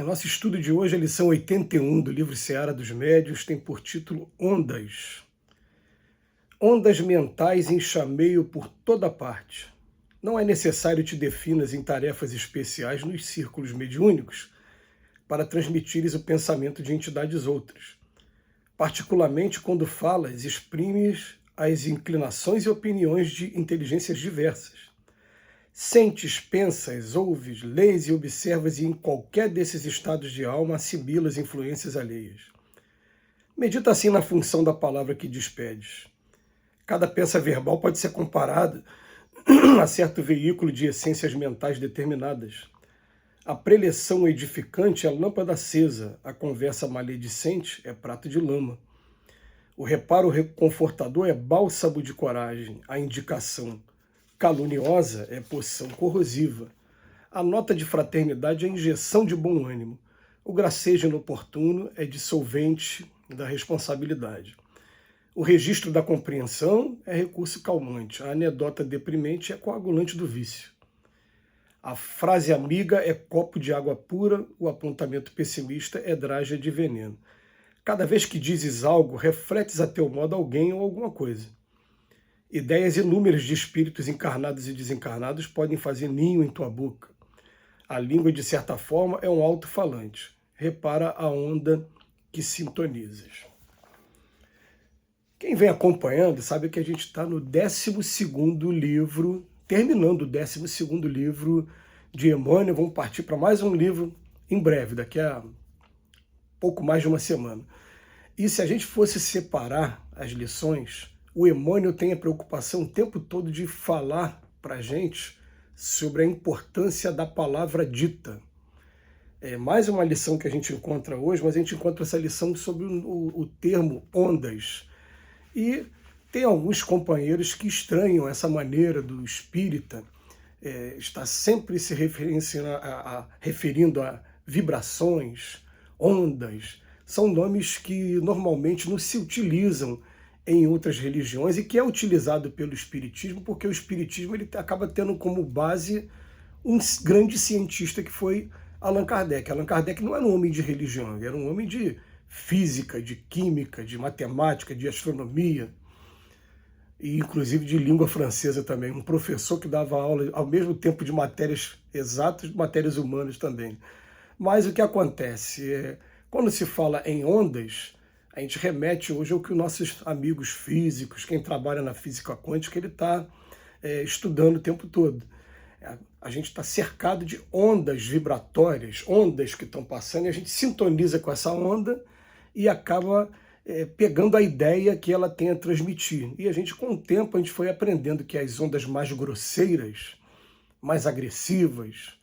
Nosso estudo de hoje, a lição 81 do livro Seara dos Médiuns, tem por título Ondas. Ondas mentais em chameio por toda parte. Não é necessário te definas em tarefas especiais nos círculos mediúnicos para transmitires o pensamento de entidades outras. Particularmente quando falas, exprimes as inclinações e opiniões de inteligências diversas. Sentes, pensas, ouves, lês e observas, e em qualquer desses estados de alma assimilas influências alheias. Medita assim na função da palavra que despedes. Cada peça verbal pode ser comparada a certo veículo de essências mentais determinadas. A preleção edificante é lâmpada acesa, a conversa maledicente é prato de lama. O reparo reconfortador é bálsamo de coragem, a indicação caluniosa é poção corrosiva. A nota de fraternidade é injeção de bom ânimo. O gracejo inoportuno é dissolvente da responsabilidade. O registro da compreensão é recurso calmante. A anedota deprimente é coagulante do vício. A frase amiga é copo de água pura, o apontamento pessimista é draga de veneno. Cada vez que dizes algo, refletes a teu modo alguém ou alguma coisa. Ideias inúmeras de espíritos encarnados e desencarnados podem fazer ninho em tua boca. A língua, de certa forma, é um alto-falante. Repara a onda que sintonizas. Quem vem acompanhando sabe que a gente está no 12º livro, terminando o 12º livro de Emmanuel. Vamos partir para mais um livro em breve, daqui a pouco mais de uma semana. E se a gente fosse separar as lições, o Emmanuel tem a preocupação o tempo todo de falar para a gente sobre a importância da palavra dita. É mais uma lição que a gente encontra hoje, mas a gente encontra essa lição sobre o termo ondas. E tem alguns companheiros que estranham essa maneira do espírita estar sempre se referindo a vibrações, ondas. São nomes que normalmente não se utilizam em outras religiões e que é utilizado pelo Espiritismo, porque o Espiritismo ele acaba tendo como base um grande cientista que foi Allan Kardec. Allan Kardec não era um homem de religião, ele era um homem de física, de química, de matemática, de astronomia, e inclusive de língua francesa também. Um professor que dava aula ao mesmo tempo de matérias exatas e de matérias humanas também. Mas o que acontece? Quando se fala em ondas, a gente remete hoje ao que os nossos amigos físicos, quem trabalha na física quântica, ele está estudando o tempo todo. A gente está cercado de ondas vibratórias, ondas que estão passando, e a gente sintoniza com essa onda e acaba pegando a ideia que ela tem a transmitir. E a gente, com o tempo, a gente foi aprendendo que as ondas mais grosseiras, mais agressivas,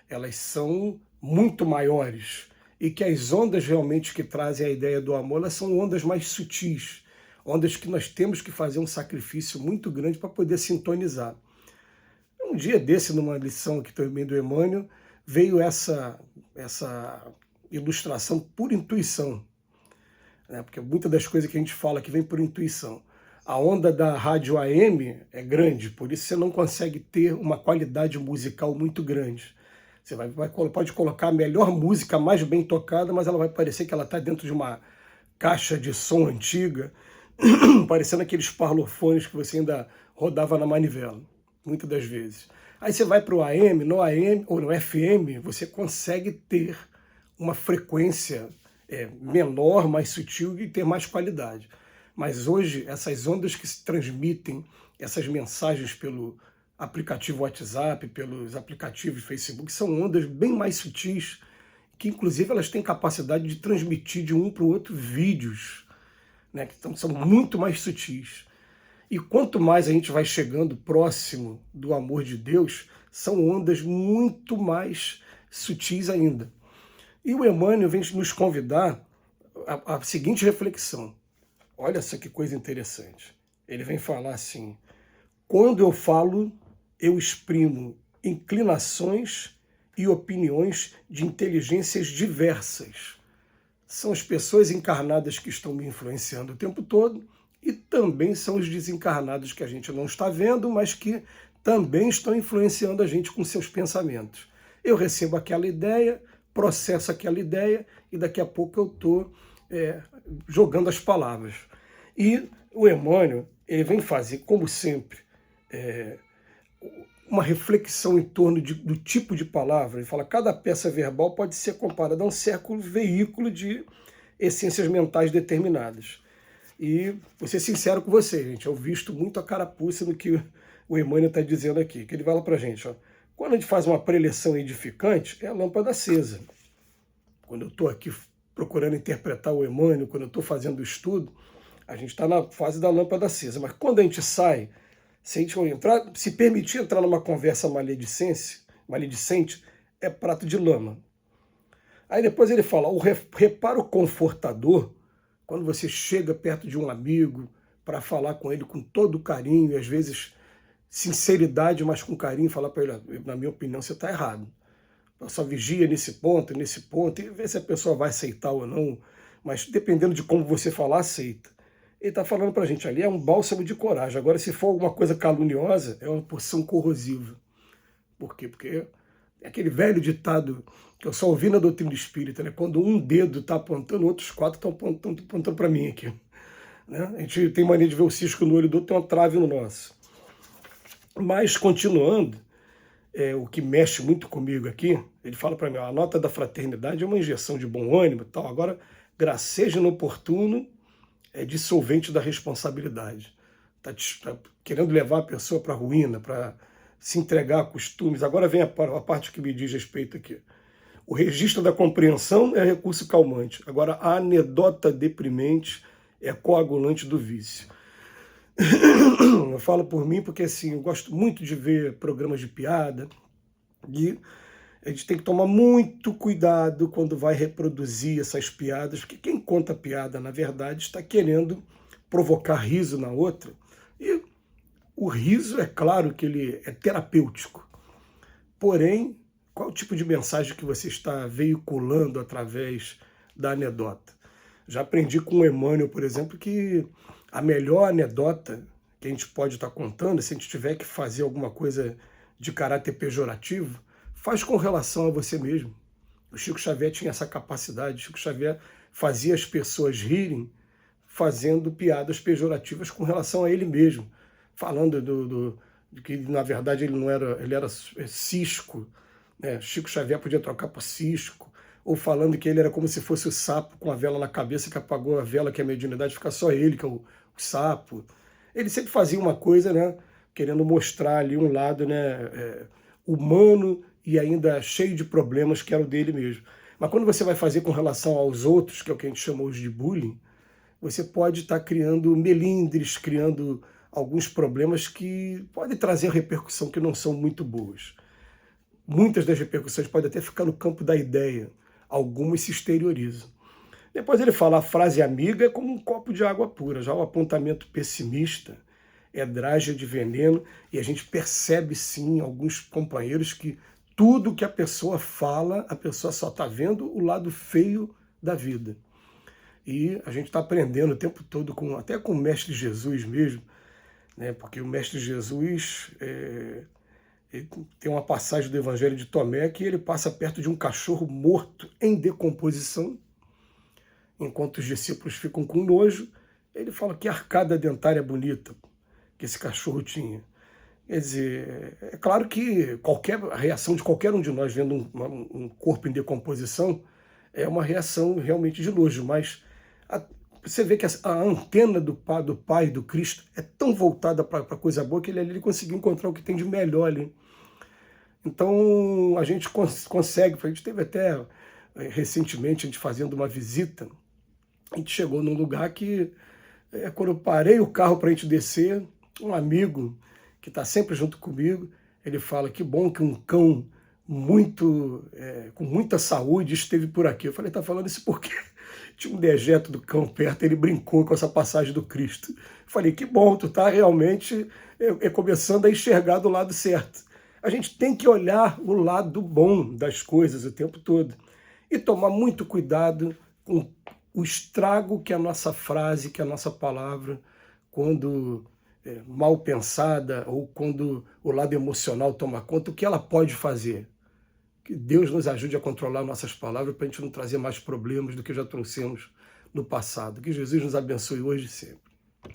elas são muito maiores. E que as ondas realmente que trazem a ideia do amor, elas são ondas mais sutis, ondas que nós temos que fazer um sacrifício muito grande para poder sintonizar. Um dia desse, numa lição aqui também do Emmanuel, veio essa ilustração por intuição, né? Porque muitas das coisas que a gente fala que vem por intuição. A onda da rádio AM é grande, por isso você não consegue ter uma qualidade musical muito grande. Você pode colocar a melhor música, mais bem tocada, mas ela vai parecer que ela está dentro de uma caixa de som antiga, parecendo aqueles parlofones que você ainda rodava na manivela, muitas das vezes. Aí você vai para o AM ou no FM, você consegue ter uma frequência menor, mais sutil e ter mais qualidade. Mas hoje, essas ondas que se transmitem, essas mensagens pelo aplicativo WhatsApp, pelos aplicativos Facebook, são ondas bem mais sutis, que inclusive elas têm capacidade de transmitir de um para o outro vídeos, né, que são muito mais sutis. E quanto mais a gente vai chegando próximo do amor de Deus, são ondas muito mais sutis ainda. E o Emmanuel vem nos convidar a seguinte reflexão. Olha só que coisa interessante. Ele vem falar assim: quando eu falo, eu exprimo inclinações e opiniões de inteligências diversas. São as pessoas encarnadas que estão me influenciando o tempo todo e também são os desencarnados que a gente não está vendo, mas que também estão influenciando a gente com seus pensamentos. Eu recebo aquela ideia, processo aquela ideia e daqui a pouco eu estou jogando as palavras. E o Emmanuel, ele vem fazer, como sempre, uma reflexão em torno do tipo de palavra. Ele fala que cada peça verbal pode ser comparada a um certo veículo de essências mentais determinadas. E vou ser sincero com você, gente, eu visto muito a carapuça no que o Emmanuel está dizendo aqui, que ele fala para a gente, ó, quando a gente faz uma preleção edificante, é a lâmpada acesa. Quando eu estou aqui procurando interpretar o Emmanuel, quando eu estou fazendo o estudo, a gente está na fase da lâmpada acesa. Mas quando a gente sai, se a gente se permitir entrar numa conversa maledicente, é prato de lama. Aí depois ele fala, o reparo confortador, quando você chega perto de um amigo para falar com ele com todo carinho, e às vezes sinceridade, mas com carinho, falar para ele, na minha opinião, você está errado. Só vigia nesse ponto, e ver se a pessoa vai aceitar ou não, mas dependendo de como você falar, aceita. Ele está falando para a gente ali, é um bálsamo de coragem. Agora, se for alguma coisa caluniosa, é uma porção corrosiva. Por quê? Porque é aquele velho ditado que eu só ouvi na doutrina espírita, né? Quando um dedo está apontando, outros 4 estão apontando para mim aqui. Né? A gente tem mania de ver o cisco no olho do outro, tem uma trave no nosso. Mas, continuando, o que mexe muito comigo aqui, ele fala para mim, a nota da fraternidade é uma injeção de bom ânimo e tal. Agora, graceja inoportuno é dissolvente da responsabilidade. Está querendo levar a pessoa para a ruína, para se entregar a costumes. Agora vem a parte que me diz respeito aqui. O registro da compreensão é recurso calmante. Agora, a anedota deprimente é coagulante do vício. Eu falo por mim porque assim, eu gosto muito de ver programas de piada e a gente tem que tomar muito cuidado quando vai reproduzir essas piadas, porque quem conta piada, na verdade, está querendo provocar riso na outra. E o riso, é claro que ele é terapêutico. Porém, qual o tipo de mensagem que você está veiculando através da anedota? Já aprendi com o Emmanuel, por exemplo, que a melhor anedota que a gente pode estar contando, se a gente tiver que fazer alguma coisa de caráter pejorativo, faz com relação a você mesmo. O Chico Xavier tinha essa capacidade. O Chico Xavier fazia as pessoas rirem fazendo piadas pejorativas com relação a ele mesmo, falando de que, na verdade, ele era cisco, né? Chico Xavier podia trocar por cisco, ou falando que ele era como se fosse o sapo com a vela na cabeça, que apagou a vela, que é a mediunidade, fica só ele, que é o sapo. Ele sempre fazia uma coisa, né, querendo mostrar ali um lado, né, humano e ainda cheio de problemas, que era o dele mesmo. Mas quando você vai fazer com relação aos outros, que é o que a gente chama hoje de bullying, você pode estar criando melindres, criando alguns problemas que podem trazer repercussão que não são muito boas. Muitas das repercussões podem até ficar no campo da ideia, algumas se exteriorizam. Depois ele fala, a frase amiga é como um copo de água pura, já o apontamento pessimista é drágia de veneno, e a gente percebe sim, alguns companheiros, que tudo que a pessoa fala, a pessoa só está vendo o lado feio da vida. E a gente está aprendendo o tempo todo, até com o Mestre Jesus mesmo, né? Porque o Mestre Jesus ele tem uma passagem do Evangelho de Tomé que ele passa perto de um cachorro morto em decomposição, enquanto os discípulos ficam com nojo. Ele fala que arcada dentária bonita que esse cachorro tinha. Quer dizer, é claro que a reação de qualquer um de nós vendo um corpo em decomposição é uma reação realmente de nojo, mas você vê que a antena do Pai, do Cristo, é tão voltada para a coisa boa que ele conseguiu encontrar o que tem de melhor ali. Então a gente consegue, a gente teve até recentemente, a gente fazendo uma visita, a gente chegou num lugar que, quando eu parei o carro para a gente descer, um amigo que está sempre junto comigo, ele fala, que bom que um cão com muita saúde esteve por aqui. Eu falei, tá falando isso porque tinha um dejeto do cão perto, ele brincou com essa passagem do Cristo. Eu falei, que bom, tu tá realmente começando a enxergar do lado certo. A gente tem que olhar o lado bom das coisas o tempo todo e tomar muito cuidado com o estrago que a nossa frase, que a nossa palavra, quando mal pensada ou quando o lado emocional toma conta, o que ela pode fazer. Que Deus nos ajude a controlar nossas palavras para a gente não trazer mais problemas do que já trouxemos no passado. Que Jesus nos abençoe hoje e sempre.